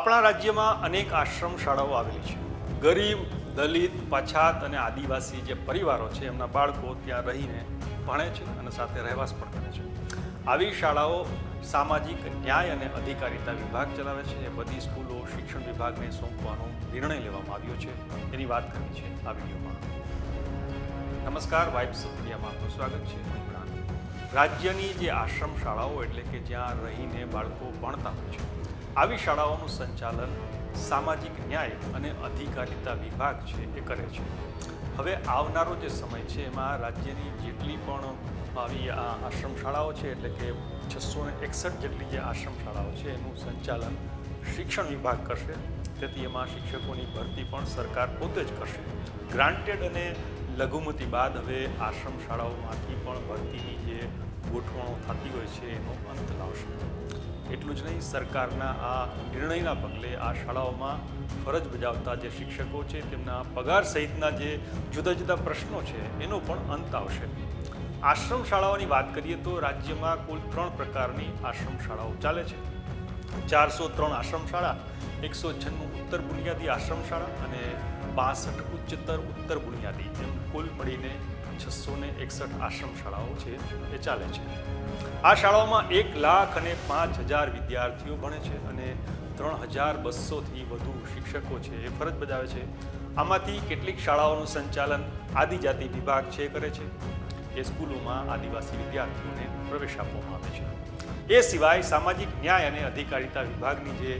આપણા રાજ્યમાં અનેક આશ્રમ શાળાઓ આવેલી છે. ગરીબ, દલિત, પછાત અને આદિવાસી જે પરિવારો છે એમના બાળકો ત્યાં રહીને ભણે છે અને સાથે રહેવાસ પણ કરે છે. આવી શાળાઓ સામાજિક ન્યાય અને અધિકારીતા વિભાગ ચલાવે છે. એ બધી સ્કૂલો શિક્ષણ વિભાગને સોંપવાનો નિર્ણય લેવામાં આવ્યો છે. એની વાત કરવી છે આ વિડીયોમાં. નમસ્કાર, વાઇબ્સ ઓફ ઇન્ડિયામાં આપનું સ્વાગત છે. રાજ્યની જે આશ્રમ શાળાઓ એટલે કે જ્યાં રહીને બાળકો ભણતા હોય છે, આવી શાળાઓનું સંચાલન સામાજિક ન્યાય અને અધિકારીતા વિભાગ છે એ કરે છે. હવે આવનારો જે સમય છે એમાં રાજ્યની જેટલી પણ આવી આશ્રમ શાળાઓ છે એટલે કે 661 જેટલી જે આશ્રમ શાળાઓ છે એનું સંચાલન શિક્ષણ વિભાગ કરશે. તેથી એમાં શિક્ષકોની ભરતી પણ સરકાર પોતે જ કરશે. ગ્રાન્ટેડ અને લઘુમતી બાદ હવે આશ્રમ શાળાઓમાંથી પણ ભરતીની જે ગોઠવણો થતી હોય છે એનો અંત લાવશે. એટલું જ નહીં, સરકારના આ નિર્ણયના પગલે આ શાળાઓમાં ફરજ બજાવતા જે શિક્ષકો છે તેમના પગાર સહિતના જે જુદા જુદા પ્રશ્નો છે એનો પણ અંત આવશે. આશ્રમ શાળાઓની વાત કરીએ તો રાજ્યમાં કુલ 3 પ્રકારની આશ્રમ શાળાઓ ચાલે છે. 403 આશ્રમ શાળા, 196 ઉત્તર બુનિયાદી આશ્રમ શાળા અને 62 ઉચ્ચતર ઉત્તર બુનિયાદી, એમ કુલ મળીને 661 આશ્રમ શાળાઓ છે એ ચાલે છે. આ શાળાઓમાં 1,05,000 વિદ્યાર્થીઓ ભણે છે અને 3,200થી વધુ શિક્ષકો છે એ ફરજ બજાવે છે. આમાંથી કેટલીક શાળાઓનું સંચાલન આદિજાતિ વિભાગ છે કરે છે. એ સ્કૂલોમાં આદિવાસી વિદ્યાર્થીઓને પ્રવેશ આપવામાં આવે છે. એ સિવાય સામાજિક ન્યાય અને અધિકારીતા વિભાગની જે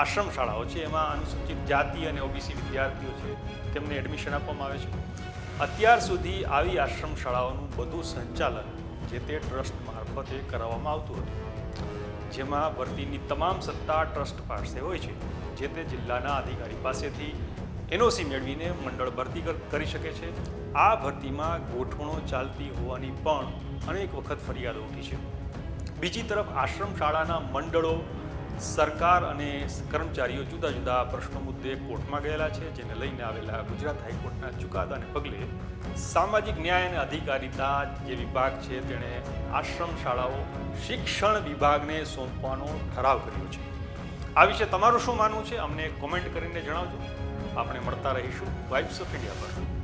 આશ્રમ શાળાઓ છે એમાં અનુસૂચિત જાતિ અને ઓબીસી વિદ્યાર્થીઓ છે તેમને એડમિશન આપવામાં આવે છે. અત્યાર સુધી આવી આશ્રમ શાળાઓનું બધું સંચાલન જે તે ટ્રસ્ટ મારફતે કરાવવામાં આવતું હતું, જેમાં ભરતીની તમામ સત્તા ટ્રસ્ટ પાસે હોય છે. જે તે જિલ્લાના અધિકારી પાસેથી એનઓસી મેળવીને મંડળ ભરતી કરી શકે છે. આ ભરતીમાં ગોઠવણો ચાલતી હોવાની પણ અનેક વખત ફરિયાદો ઉઠી છે. બીજી તરફ આશ્રમ શાળાના મંડળો, સરકાર અને કર્મચારીઓ જુદા જુદા પ્રશ્નો મુદ્દે કોર્ટમાં ગયેલા છે, જેને લઈને આવેલા ગુજરાત હાઈકોર્ટના ચુકાદાને પગલે સામાજિક ન્યાય અને અધિકારીતા જે વિભાગ છે તેણે આશ્રમ શાળાઓ શિક્ષણ વિભાગને સોંપવાનો ઠરાવ કર્યો છે. આ વિશે તમારું શું માનવું છે અમને કોમેન્ટ કરીને જણાવજો. આપણે મળતા રહીશું વાઇબ્સ ઓફ ઇન્ડિયા પર.